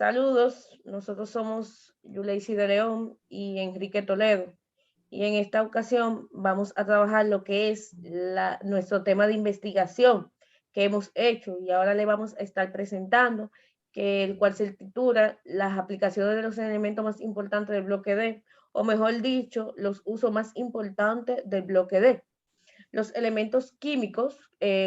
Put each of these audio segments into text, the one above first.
Saludos, nosotros somos Yuleisi de León y Enrique Toledo. Y en esta ocasión vamos a trabajar lo que es nuestro tema de investigación que hemos hecho y ahora le vamos a estar presentando, el cual se titula Las aplicaciones de los elementos más importantes del bloque D, o mejor dicho, los usos más importantes del bloque D. Los elementos químicos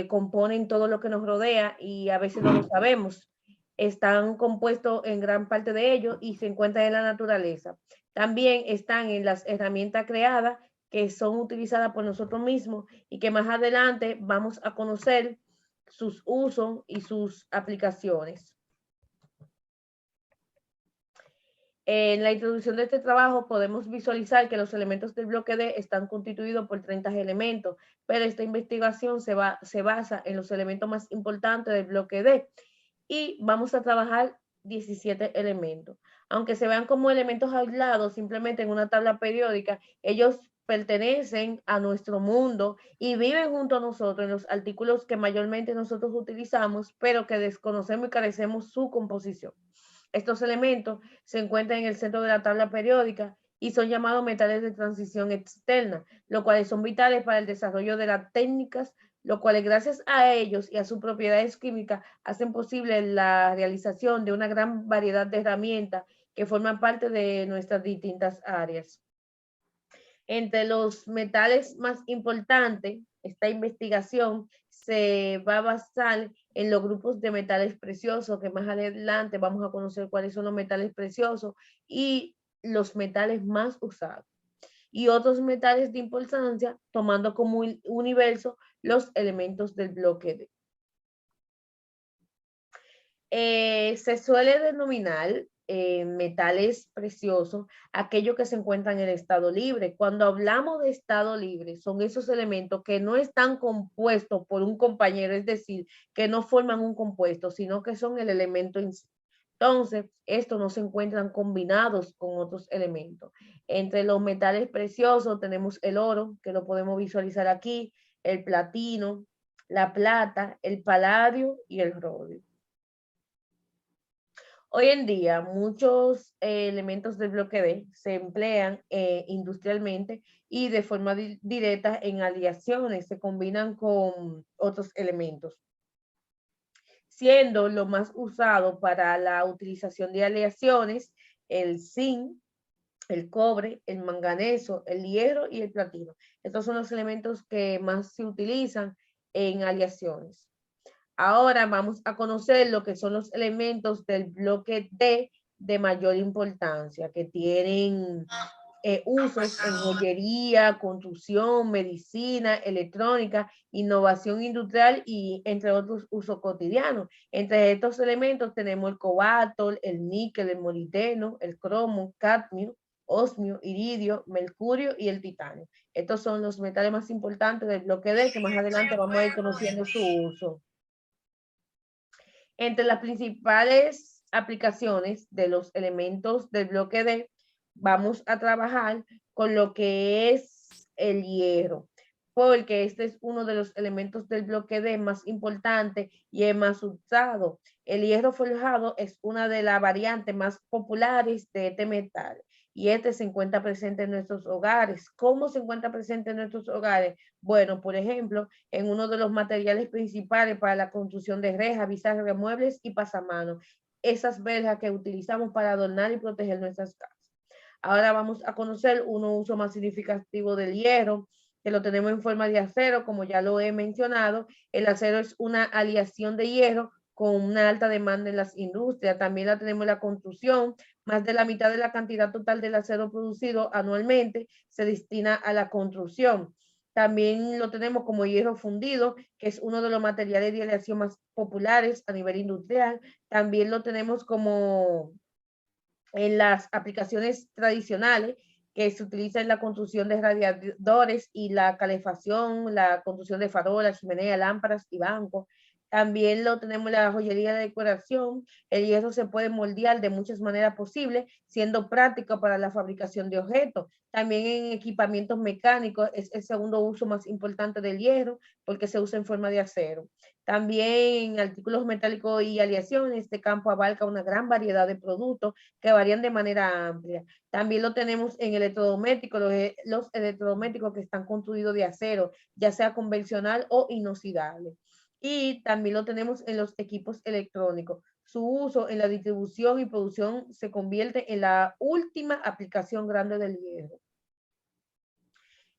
componen todo lo que nos rodea y a veces no lo sabemos. Están compuestos en gran parte de ellos y se encuentran en la naturaleza. También están en las herramientas creadas que son utilizadas por nosotros mismos y que más adelante vamos a conocer sus usos y sus aplicaciones. En la introducción de este trabajo podemos visualizar que los elementos del bloque D están constituidos por 30 elementos, pero esta investigación se basa en los elementos más importantes del bloque D y vamos a trabajar 17 elementos. Aunque se vean como elementos aislados simplemente en una tabla periódica, ellos pertenecen a nuestro mundo y viven junto a nosotros en los artículos que mayormente nosotros utilizamos, pero que desconocemos y carecemos su composición. Estos elementos se encuentran en el centro de la tabla periódica y son llamados metales de transición externa, los cuales son vitales para el desarrollo de las técnicas, los cuales gracias a ellos y a sus propiedades químicas hacen posible la realización de una gran variedad de herramientas que forman parte de nuestras distintas áreas. Entre los metales más importantes, esta investigación se va a basar en los grupos de metales preciosos, que más adelante vamos a conocer cuáles son los metales preciosos y los metales más usados. Y otros metales de importancia, tomando como universo los elementos del bloque D. Se suele denominar metales preciosos aquellos que se encuentran en el estado libre. Cuando hablamos de estado libre, son esos elementos que no están compuestos por un compañero, es decir, que no forman un compuesto, sino que son el elemento en sí. Entonces, estos no se encuentran combinados con otros elementos. Entre los metales preciosos tenemos el oro, que lo podemos visualizar aquí, el platino, la plata, el paladio y el rodio. Hoy en día, muchos elementos del bloque D se emplean industrialmente y de forma directa en aleaciones, se combinan con otros elementos, siendo lo más usado para la utilización de aleaciones el zinc, el cobre, el manganeso, el hierro y el platino. Estos son los elementos que más se utilizan en aleaciones. Ahora vamos a conocer lo que son los elementos del bloque D de mayor importancia, que tienen usos en joyería, construcción, medicina, electrónica, innovación industrial y entre otros usos cotidianos. Entre estos elementos tenemos el cobalto, el níquel, el molibdeno, el cromo, cadmio, osmio, iridio, mercurio y el titanio. Estos son los metales más importantes del bloque D que más adelante vamos a ir conociendo su uso. Entre las principales aplicaciones de los elementos del bloque D, vamos a trabajar con lo que es el hierro, porque este es uno de los elementos del bloque D más importante y el más usado. El hierro forjado es una de las variantes más populares de este metal y este se encuentra presente en nuestros hogares. ¿Cómo se encuentra presente en nuestros hogares? Bueno, por ejemplo, en uno de los materiales principales para la construcción de rejas, bisagras, muebles y pasamanos. Esas verjas que utilizamos para adornar y proteger nuestras casas. Ahora vamos a conocer un uso más significativo del hierro, que lo tenemos en forma de acero, como ya lo he mencionado. El acero es una aleación de hierro con una alta demanda en las industrias. También la tenemos en la construcción. Más de la mitad de la cantidad total del acero producido anualmente se destina a la construcción. También lo tenemos como hierro fundido, que es uno de los materiales de aleación más populares a nivel industrial. También lo tenemos como en las aplicaciones tradicionales que se utiliza en la construcción de radiadores y la calefacción, la construcción de farolas, chimeneas, lámparas y bancos. También lo tenemos en la joyería de decoración. El hierro se puede moldear de muchas maneras posibles, siendo práctico para la fabricación de objetos. También en equipamientos mecánicos es el segundo uso más importante del hierro porque se usa en forma de acero. También en artículos metálicos y aleaciones, este campo abarca una gran variedad de productos que varían de manera amplia. También lo tenemos en electrodomésticos, los electrodomésticos que están construidos de acero, ya sea convencional o inoxidable. Y también lo tenemos en los equipos electrónicos. Su uso en la distribución y producción se convierte en la última aplicación grande del hierro.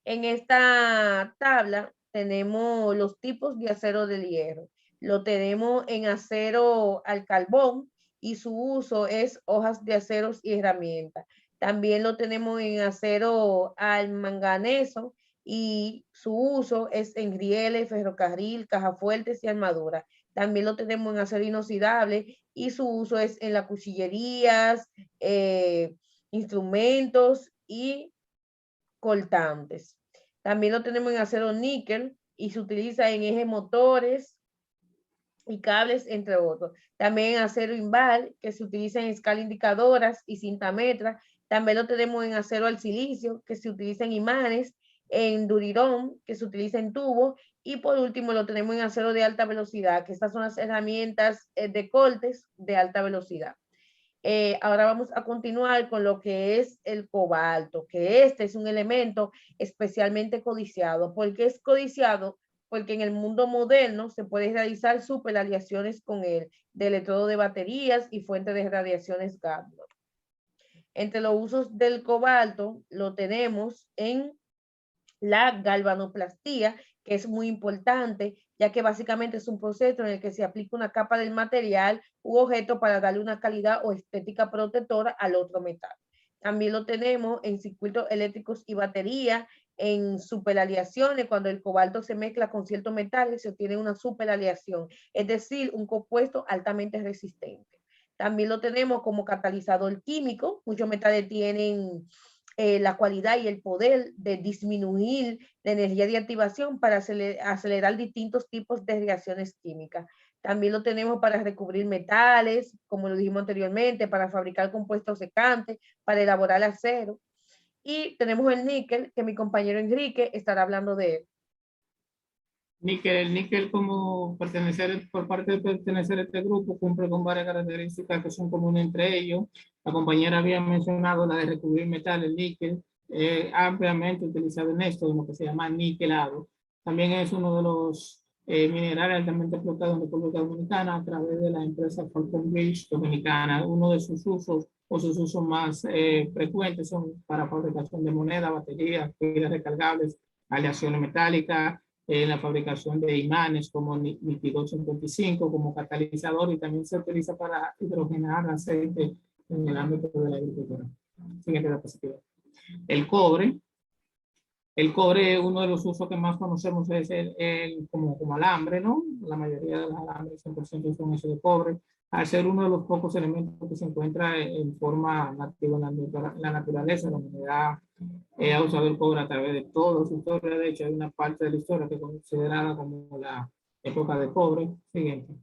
En esta tabla tenemos los tipos de acero del hierro. Lo tenemos en acero al carbón y su uso es hojas de aceros y herramientas. También lo tenemos en acero al manganeso y su uso es en rieles, ferrocarril, cajafuertes y armaduras. También lo tenemos en acero inoxidable y su uso es en las cuchillerías, instrumentos y cortantes. También lo tenemos en acero níquel y se utiliza en ejes motores y cables, entre otros. También en acero inval, que se utiliza en escala indicadoras y cinta metra. También lo tenemos en acero al silicio, que se utiliza en imanes, en durirón, que se utiliza en tubo. Y por último lo tenemos en acero de alta velocidad, que estas son las herramientas de cortes de alta velocidad. Ahora vamos a continuar con lo que es el cobalto, que este es un elemento especialmente codiciado. ¿Por qué es codiciado? Porque en el mundo moderno se puede realizar superaliaciones con él, de electrodo de baterías y fuente de radiaciones gamma. Entre los usos del cobalto lo tenemos en la galvanoplastía, que es muy importante, ya que básicamente es un proceso en el que se aplica una capa del material u objeto para darle una calidad o estética protectora al otro metal. También lo tenemos en circuitos eléctricos y batería, en superaleaciones, cuando el cobalto se mezcla con ciertos metales, se obtiene una superaleación, es decir, un compuesto altamente resistente. También lo tenemos como catalizador químico. Muchos metales tienen la cualidad y el poder de disminuir la energía de activación para acelerar distintos tipos de reacciones químicas. También lo tenemos para recubrir metales, como lo dijimos anteriormente, para fabricar compuestos secantes, para elaborar acero. Y tenemos el níquel, que mi compañero Enrique estará hablando de él. Níquel, el níquel como pertenecer, por parte de pertenecer a este grupo, cumple con varias características que son comunes entre ellos. La compañera había mencionado la de recubrir metal, el níquel, ampliamente utilizado en esto, en lo que se llama niquelado. También es uno de los minerales altamente explotados en República Dominicana a través de la empresa Falcon Beach Dominicana. Uno de sus usos o sus usos más frecuentes son para fabricación de moneda, baterías, pilas recargables, aleaciones metálicas, en la fabricación de imanes como Nitidol 55 como catalizador, y también se utiliza para hidrogenar aceite en el ámbito de la agricultura. Siguiente diapositiva. El cobre. El cobre, uno de los usos que más conocemos es como alambre, ¿no? La mayoría de los alambres 100% son hechos de cobre, al ser uno de los pocos elementos que se encuentra en forma nativa en la naturaleza. La humanidad ha usado el cobre a través de toda su historia. De hecho, hay una parte de la historia que es considerada como la época de cobre. Siguiente,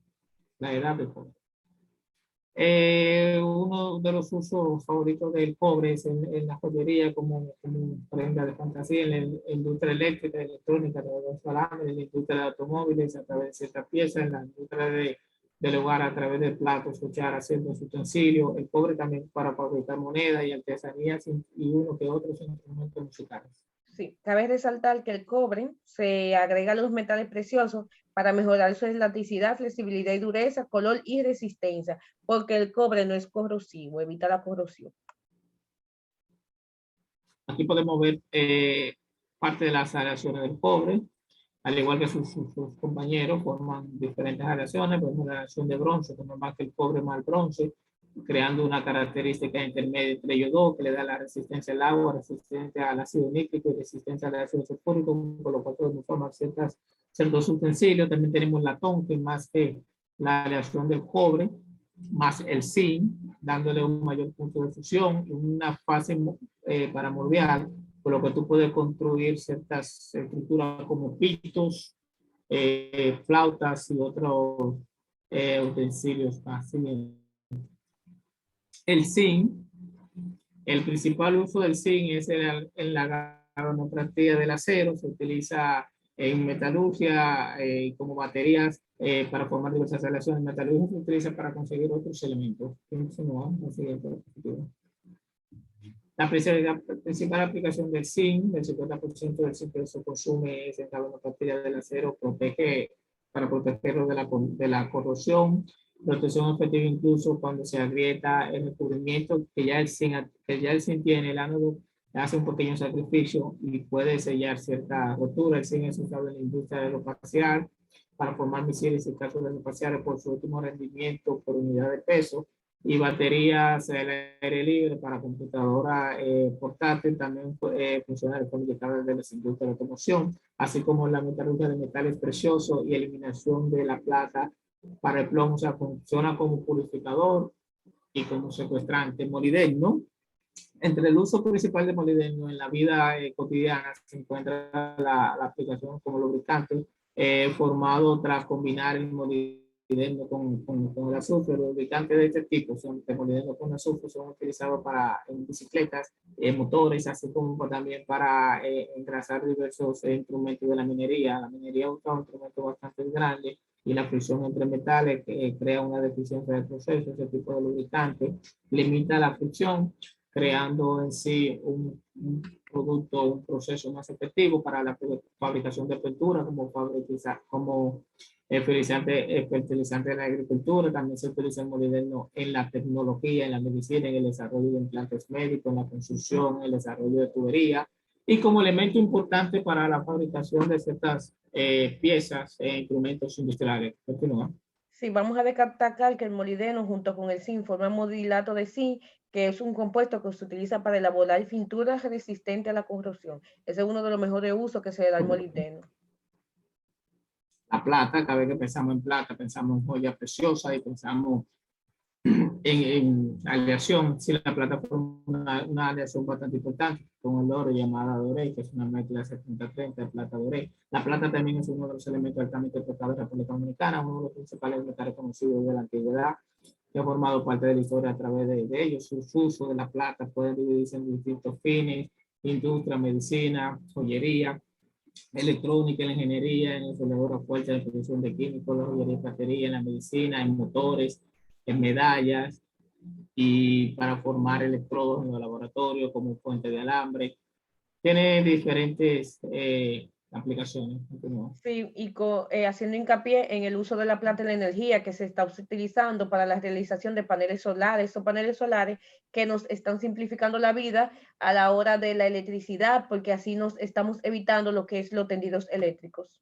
la edad de cobre. Uno de los usos favoritos del cobre es en la joyería como prenda de fantasía, en la industria eléctrica, electrónica, de los alambres, en la industria de automóviles, a través de ciertas piezas, en la industria del hogar, a través de platos, cucharas, ciertos utensilios. El cobre también para fabricar moneda y artesanías y uno que otros instrumentos musicales. Sí, cabe resaltar que el cobre se agrega a los metales preciosos para mejorar su elasticidad, flexibilidad y dureza, color y resistencia, porque el cobre no es corrosivo, evita la corrosión. Aquí podemos ver parte de las aleaciones del cobre, al igual que sus compañeros, forman diferentes aleaciones. Pues una aleación de bronce, como más que el cobre más el bronce, creando una característica intermedia entre ellos dos, que le da la resistencia al agua, resistencia al ácido nítrico y resistencia al ácido sulfúrico, por lo cual podemos formar ciertos utensilios. También tenemos latón, que más que la aleación del cobre, más el zinc, dándole un mayor punto de fusión, una fase para moldear, por lo que tú puedes construir ciertas estructuras como pitos, flautas y otros utensilios así. El zinc, el principal uso del zinc es en la galvanoplastia del acero. Se utiliza en metalurgia como baterías para formar diversas relaciones. En metalurgia se utiliza para conseguir otros elementos. La principal aplicación del zinc, el 50% del zinc que se consume es en la galvanoplastia del acero, para protegerlo de la corrosión. Protección efectiva incluso cuando se agrieta el recubrimiento que ya el zinc tiene, el ánodo hace un pequeño sacrificio y puede sellar cierta rotura. El zinc es usado en la industria aeroespacial para formar misiles y cápsulas aeroespaciales por su último rendimiento por unidad de peso, y baterías al aire libre para computadora portátil. También funciona de forma indicada de las industrias de automoción, así como la metalurgia de metales preciosos y eliminación de la plata para el plomo. O sea, funciona como purificador y como secuestrante. Molibdeno. Entre el uso principal de molibdeno en la vida cotidiana se encuentra la aplicación como lubricante formado tras combinar el molibdeno con el azufre. Los lubricantes de este tipo, son de molibdeno con azufre, son utilizados en bicicletas, motores, así como también para engrasar diversos instrumentos de la minería. La minería usa un instrumento bastante grande y la fricción entre metales crea una deficiencia del proceso. Ese tipo de lubricante limita la fricción, creando en sí un producto, un proceso más efectivo para la fabricación de pintura, como fertilizante de la agricultura. También se utiliza el molibdeno en la tecnología, en la medicina, en el desarrollo de implantes médicos, en la construcción, en el desarrollo de tubería, y como elemento importante para la fabricación de ciertas piezas e instrumentos industriales. Continúa. Sí, vamos a destacar que el molibdeno junto con el zinc forma modulato de zinc, que es un compuesto que se utiliza para elaborar pinturas resistentes a la corrosión. Ese es uno de los mejores usos que se le da al molibdeno. La plata, cada vez que pensamos en plata, pensamos en joya preciosa y pensamos en aleación. Si la plata fue una aleación bastante importante con el oro llamada doré, que es una mezcla 70-30 de plata doré. La plata también es uno de los elementos altamente explotados de la República Dominicana, uno de los principales metales conocidos de la antigüedad, que ha formado parte de la historia a través de ellos. Sus usos de la plata pueden dividirse en distintos fines: industria, medicina, joyería, electrónica, en la ingeniería, en el soldadura fuerte, en la producción de químicos, la joyería y batería, en la medicina, en motores, en medallas, y para formar electrodos en los laboratorios como fuente de alambre. Tiene diferentes aplicaciones. Sí, y haciendo hincapié en el uso de la plata en la energía que se está utilizando para la realización de paneles solares, esos paneles solares que nos están simplificando la vida a la hora de la electricidad, porque así nos estamos evitando lo que es los tendidos eléctricos.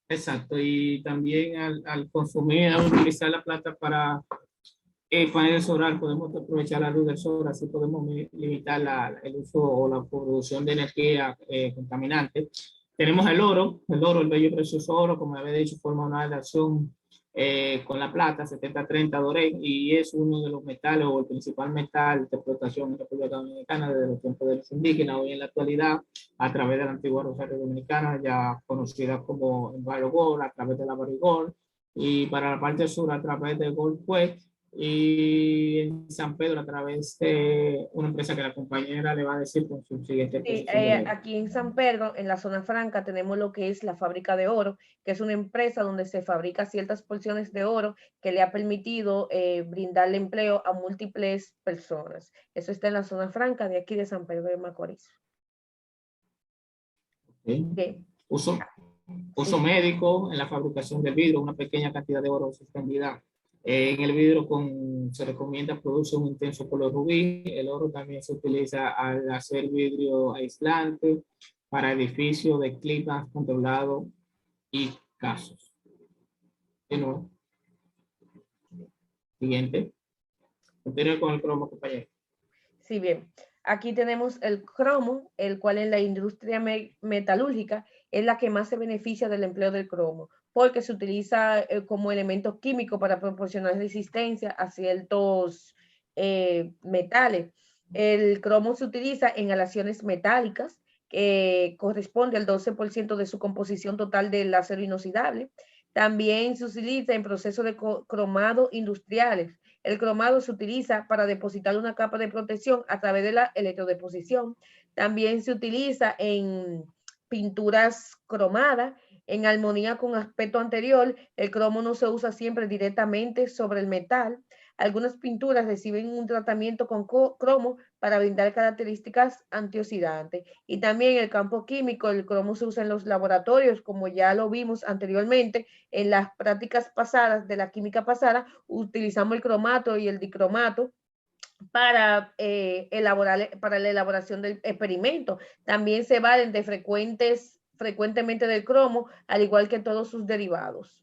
Exacto, y también al consumir, al utilizar la plata para paneles solares, podemos aprovechar la luz del sol, así podemos limitar el uso o la producción de energía contaminante. Tenemos el oro, el bello y precioso oro, como había dicho, forma una relación con la plata, 70-30 doré, y es uno de los metales o el principal metal de explotación en la República Dominicana desde los tiempos de los indígenas. Hoy en la actualidad, a través de la antigua Rosario Dominicana, ya conocida como Enviro Gold, a través de la Barrigold, y para la parte sur a través de Gold Quest, y en San Pedro a través de una empresa que la compañera le va a decir con su siguiente Sí, posición. aquí en San Pedro, en la zona franca, tenemos lo que es la fábrica de oro, que es una empresa donde se fabrica ciertas porciones de oro que le ha permitido brindarle empleo a múltiples personas. Eso está en la zona franca de aquí de San Pedro de Macorís. Okay. Okay. Uso Sí. médico en la fabricación de vidrio, una pequeña cantidad de oro suspendida en el vidrio se recomienda producir un intenso color rubí. El oro también se utiliza al hacer vidrio aislante para edificios de clima controlado y casos. Bueno, siguiente. Continúe con el cromo, compañero. Sí, bien. Aquí tenemos el cromo, el cual en la industria metalúrgica es la que más se beneficia del empleo del cromo, porque se utiliza como elemento químico para proporcionar resistencia a ciertos metales. El cromo se utiliza en aleaciones metálicas, que corresponde al 12% de su composición total del acero inoxidable. También se utiliza en procesos de cromado industriales. El cromado se utiliza para depositar una capa de protección a través de la electrodeposición. También se utiliza en pinturas cromadas. En armonía con aspecto anterior, el cromo no se usa siempre directamente sobre el metal. Algunas pinturas reciben un tratamiento con cromo para brindar características antioxidantes. Y también el campo químico, el cromo se usa en los laboratorios, como ya lo vimos anteriormente, en las prácticas pasadas de la química pasada, utilizamos el cromato y el dicromato para para la elaboración del experimento. También se valen de frecuentemente del cromo, al igual que todos sus derivados.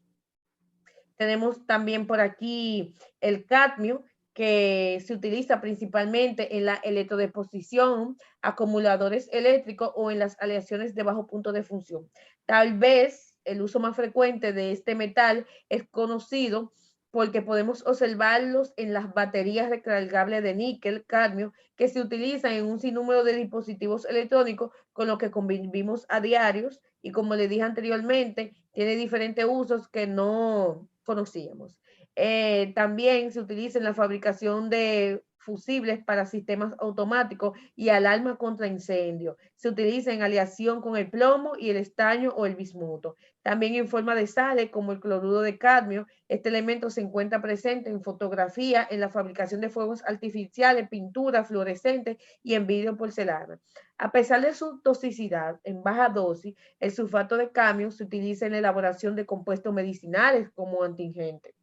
Tenemos también por aquí el cadmio, que se utiliza principalmente en la electrodeposición, acumuladores eléctricos o en las aleaciones de bajo punto de función. Tal vez el uso más frecuente de este metal es conocido porque podemos observarlos en las baterías recargables de níquel, cadmio, que se utilizan en un sinnúmero de dispositivos electrónicos con los que convivimos a diarios, y como le dije anteriormente, tiene diferentes usos que no conocíamos. También se utiliza en la fabricación de fusibles para sistemas automáticos y alarma contra incendio. Se utiliza en aleación con el plomo y el estaño o el bismuto. También en forma de sales como el cloruro de cadmio. Este elemento se encuentra presente en fotografía, en la fabricación de fuegos artificiales, pintura, fluorescentes y en vidrio porcelana. A pesar de su toxicidad en baja dosis, el sulfato de cadmio se utiliza en la elaboración de compuestos medicinales como astringente.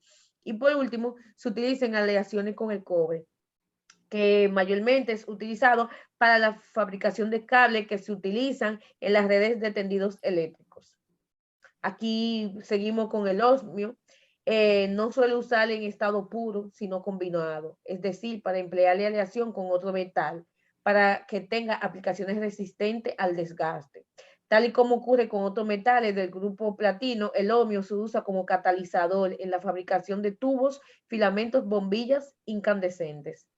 Y por último, se utiliza en aleaciones con el cobre, que mayormente es utilizado para la fabricación de cables que se utilizan en las redes de tendidos eléctricos. Aquí seguimos con el osmio. No suele usar en estado puro, sino combinado, es decir, para emplear la aleación con otro metal, para que tenga aplicaciones resistentes al desgaste. Tal y como ocurre con otros metales del grupo platino, el osmio se usa como catalizador en la fabricación de tubos, filamentos, bombillas incandescentes.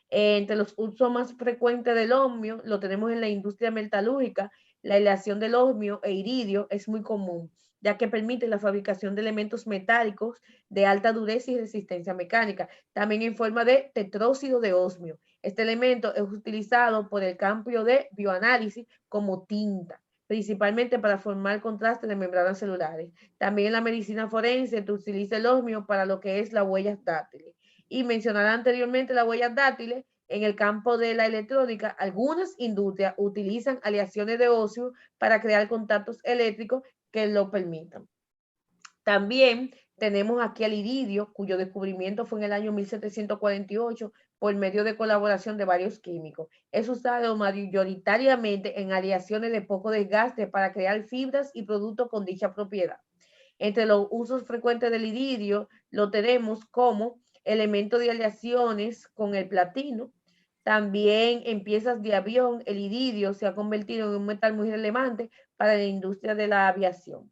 Entre los usos más frecuentes del osmio lo tenemos en la industria metalúrgica. La aleación del osmio e iridio es muy común, ya que permite la fabricación de elementos metálicos de alta dureza y resistencia mecánica, también en forma de tetróxido de osmio. Este elemento es utilizado por el campo de bioanálisis como tinta, principalmente para formar contraste de membranas celulares. También en la medicina forense se utiliza el osmio para lo que es las huellas dáctiles. Y mencionar anteriormente las huellas dáctiles. En el campo de la electrónica, algunas industrias utilizan aleaciones de osmio para crear contactos eléctricos que lo permitan. También tenemos aquí al iridio, cuyo descubrimiento fue en el año 1748 por medio de colaboración de varios químicos. Es usado mayoritariamente en aleaciones de poco desgaste para crear fibras y productos con dicha propiedad. Entre los usos frecuentes del iridio lo tenemos como elemento de aleaciones con el platino. También en piezas de avión, el iridio se ha convertido en un metal muy relevante para la industria de la aviación.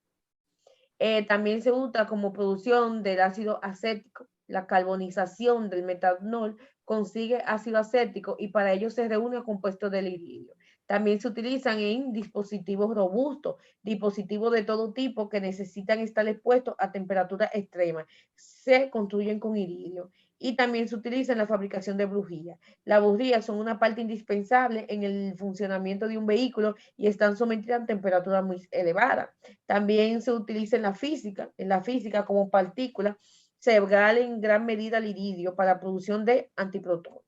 También se usa como producción del ácido acético. La carbonización del metanol consigue ácido acético y para ello se reúne el compuesto del iridio. También se utilizan en dispositivos robustos, dispositivos de todo tipo que necesitan estar expuestos a temperaturas extremas. Se construyen con iridio. Y también se utiliza en la fabricación de bujías. Las bujías son una parte indispensable en el funcionamiento de un vehículo y están sometidas a temperaturas muy elevadas. También se utiliza en la física como partícula, se vale en gran medida el iridio para la producción de antiprotones.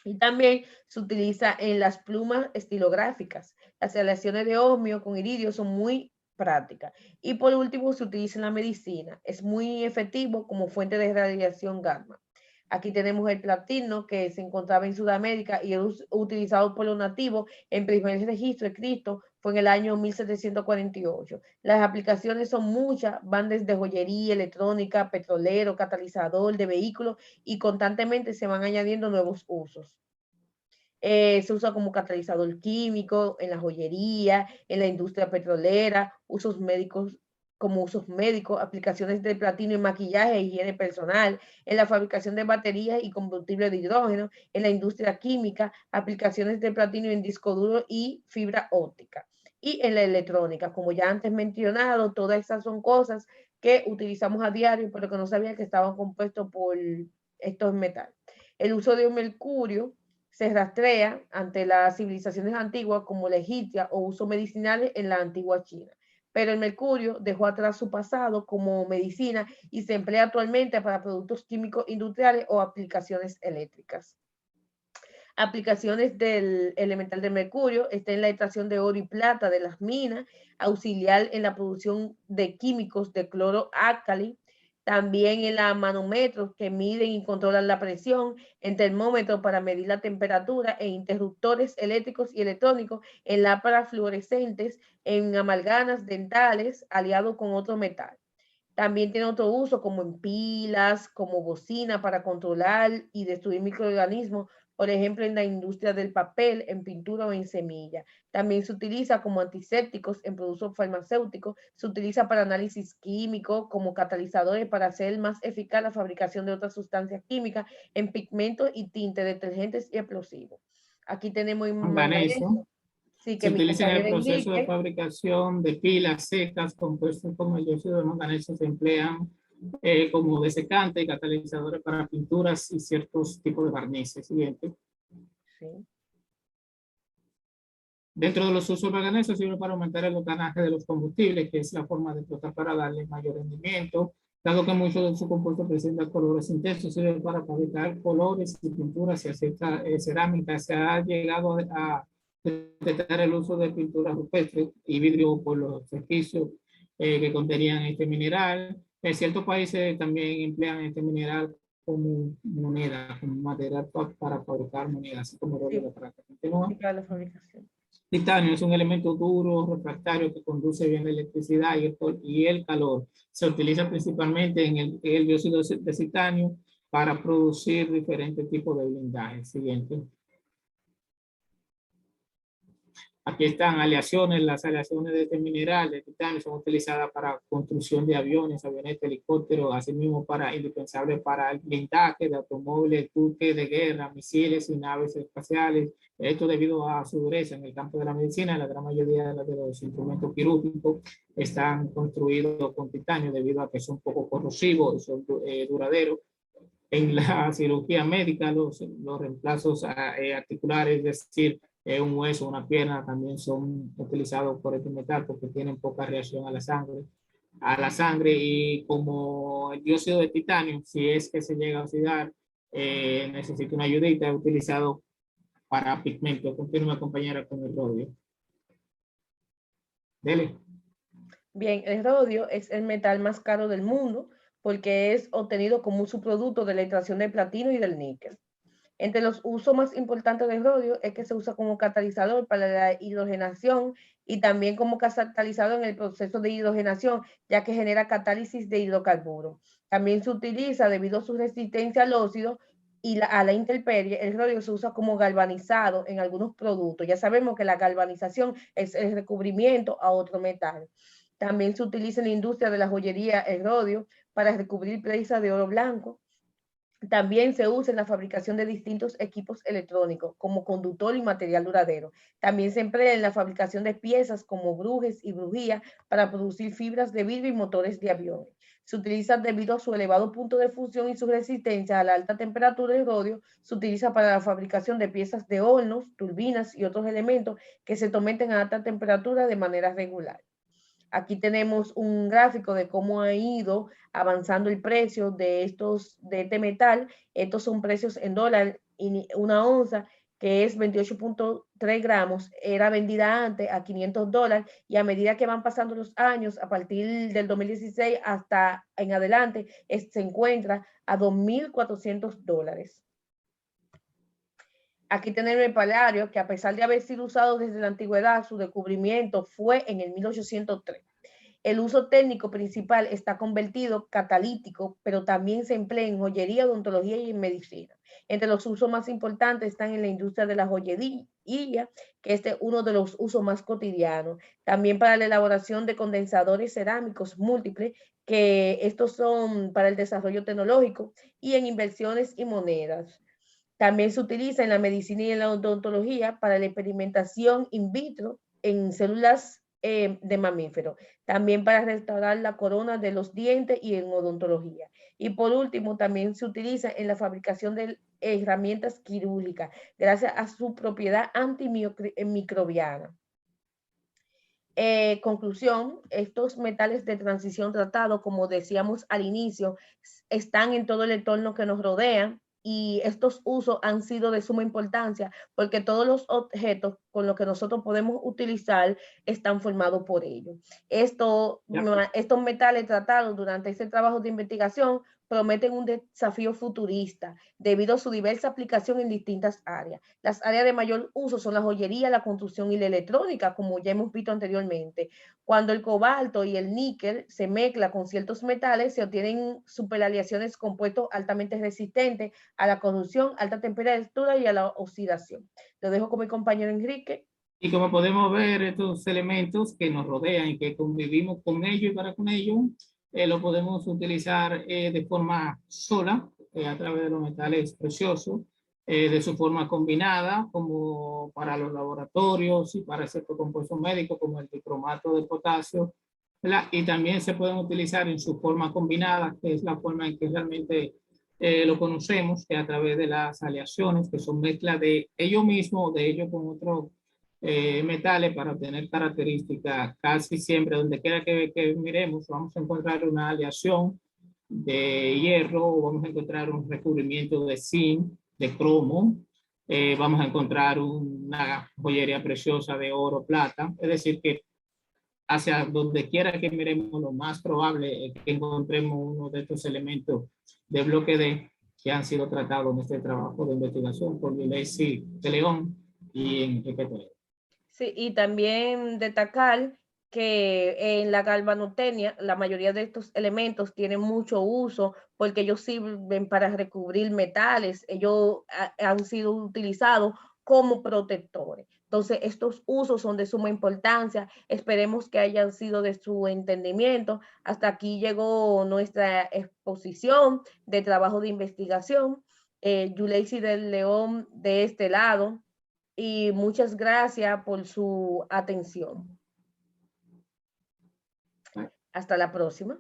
Y también se utiliza en las plumas estilográficas. Las aleaciones de osmio con iridio son muy prácticas. Y por último, se utiliza en la medicina. Es muy efectivo como fuente de radiación gamma. Aquí tenemos el platino que se encontraba en Sudamérica y es utilizado por los nativos. En primer registro de Cristo fue en el año 1748. Las aplicaciones son muchas, van desde joyería, electrónica, petrolero, catalizador de vehículos y constantemente se van añadiendo nuevos usos. Se usa como catalizador químico en la joyería, en la industria petrolera, usos médicos como usos médicos, aplicaciones de platino en maquillaje e higiene personal, en la fabricación de baterías y combustible de hidrógeno, en la industria química, aplicaciones de platino en disco duro y fibra óptica, y en la electrónica. Como ya antes mencionado, todas esas son cosas que utilizamos a diario, pero que no sabía que estaban compuestos por estos metales. El uso de mercurio se rastrea ante las civilizaciones antiguas como la egipcia o usos medicinales en la antigua China. Pero el mercurio dejó atrás su pasado como medicina y se emplea actualmente para productos químicos industriales o aplicaciones eléctricas. Aplicaciones del elemental de mercurio está en la extracción de oro y plata de las minas, auxiliar en la producción de químicos de cloro álcali, también en la manómetros que miden y controlan la presión, en termómetros para medir la temperatura, e interruptores eléctricos y electrónicos, en lámparas fluorescentes, en amalgamas dentales aliados con otro metal. También tiene otro uso como en pilas, como bocina para controlar y destruir microorganismos, por ejemplo, en la industria del papel, en pintura o en semilla. También se utiliza como antisépticos en productos farmacéuticos, se utiliza para análisis químico, como catalizadores para hacer más eficaz la fabricación de otras sustancias químicas, en pigmentos y tintes, detergentes y explosivos. Aquí tenemos Manganeso. manganeso, sí, Se que mi utiliza en el compañero proceso de Enrique, fabricación de pilas secas compuestos como el dióxido de manganeso. Se emplean como desecante y catalizadores para pinturas y ciertos tipos de barnices. Siguiente. sí. Dentro de los usos de manganeso sirve para aumentar el octanaje de los combustibles, que es la forma de explotar para darle mayor rendimiento. Dado que muchos de sus compuestos presentan colores intensos, sirve para fabricar colores y pinturas y cerámica. Se ha llegado a detectar el uso de pinturas rupestres y vidrio por los resquicios que contenían este mineral. En ciertos países también emplean este mineral como moneda, como material para fabricar monedas, así como doble Sí, de plata. Continúa. sí, para la fabricación. Titanio es un elemento duro, refractario, que conduce bien la electricidad y el calor. Se utiliza principalmente en el dióxido de titanio para producir diferentes tipos de blindaje. Siguiente. Aquí están aleaciones. Las aleaciones de este mineral, de titanio, son utilizadas para construcción de aviones, avionetas, helicópteros, asimismo indispensable para el blindaje de automóviles, buques de guerra, misiles y naves espaciales. Esto debido a su dureza. En el campo de la medicina, la gran mayoría de los instrumentos quirúrgicos están construidos con titanio debido a que son poco corrosivos y son duraderos. En la cirugía médica, los reemplazos articulares, es decir, un hueso, una pierna, también son utilizados por este metal porque tienen poca reacción a la sangre, y como el dióxido de titanio, si es que se llega a oxidar, necesita una ayudita, es utilizado para pigmento. Continúa, compañera, con el rodio. Dele. Bien, el rodio es el metal más caro del mundo porque es obtenido como un subproducto de la extracción del platino y del níquel. Entre los usos más importantes del rodio es que se usa como catalizador para la hidrogenación y también como catalizador en el proceso de hidrogenación, ya que genera catálisis de hidrocarburos. También se utiliza debido a su resistencia al óxido y a la intemperie. El rodio se usa como galvanizado en algunos productos. Ya sabemos que la galvanización es el recubrimiento a otro metal. También se utiliza en la industria de la joyería el rodio para recubrir piezas de oro blanco. También se usa en la fabricación de distintos equipos electrónicos como conductor y material duradero. También se emplea en la fabricación de piezas como brujes y bujías para producir fibras de vidrio y motores de aviones. Se utiliza debido a su elevado punto de fusión y su resistencia a la alta temperatura del rodio. Se utiliza para la fabricación de piezas de hornos, turbinas y otros elementos que se someten a alta temperatura de manera regular. Aquí tenemos un gráfico de cómo ha ido avanzando el precio de este metal. Estos son precios en dólar. Una onza, que es 28.3 gramos, era vendida antes a $500, y a medida que van pasando los años, a partir del 2016 hasta en adelante, se encuentra a $2.400. Aquí tenemos el paladio, que a pesar de haber sido usado desde la antigüedad, su descubrimiento fue en el 1803. El uso técnico principal está convertido catalítico, pero también se emplea en joyería, odontología y en medicina. Entre los usos más importantes están en la industria de la joyería, que este es uno de los usos más cotidianos. También para la elaboración de condensadores cerámicos múltiples, que estos son para el desarrollo tecnológico, y en inversiones y monedas. También se utiliza en la medicina y en la odontología para la experimentación in vitro en células de mamíferos. También para restaurar la corona de los dientes y en odontología. Y por último, también se utiliza en la fabricación de herramientas quirúrgicas, gracias a su propiedad antimicrobiana. Conclusión, estos metales de transición tratados, como decíamos al inicio, están en todo el entorno que nos rodea, y estos usos han sido de suma importancia porque todos los objetos con los que nosotros podemos utilizar están formados por ellos. Estos metales tratados durante este trabajo de investigación prometen un desafío futurista debido a su diversa aplicación en distintas áreas. Las áreas de mayor uso son la joyería, la construcción y la electrónica, como ya hemos visto anteriormente. Cuando el cobalto y el níquel se mezclan con ciertos metales, se obtienen superaleaciones compuestos altamente resistentes a la corrosión, alta temperatura y a la oxidación. Lo dejo con mi compañero Enrique. Y como podemos ver, estos elementos que nos rodean y que convivimos con ellos y para con ellos, lo podemos utilizar de forma sola, a través de los metales preciosos, de su forma combinada, como para los laboratorios y para ciertos compuestos médicos, como el dicromato de potasio, ¿verdad? Y también se pueden utilizar en su forma combinada, que es la forma en que realmente lo conocemos, que a través de las aleaciones, que son mezcla de ellos mismos, de ellos con otros metales, para obtener características. Casi siempre, donde quiera que miremos, vamos a encontrar una aleación de hierro, o vamos a encontrar un recubrimiento de zinc, de cromo, vamos a encontrar una joyería preciosa de oro, plata. Es decir, que hacia donde quiera que miremos, lo más probable es que encontremos uno de estos elementos de bloque D que han sido tratados en este trabajo de investigación por Yulesi de León y Enrique Toledo. Sí, y también destacar que en la galvanotecnia la mayoría de estos elementos tienen mucho uso porque ellos sirven para recubrir metales, ellos han sido utilizados como protectores. Entonces, estos usos son de suma importancia. Esperemos que hayan sido de su entendimiento. Hasta aquí llegó nuestra exposición de trabajo de investigación. Yulesi del León de este lado. Y muchas gracias por su atención. Hasta la próxima.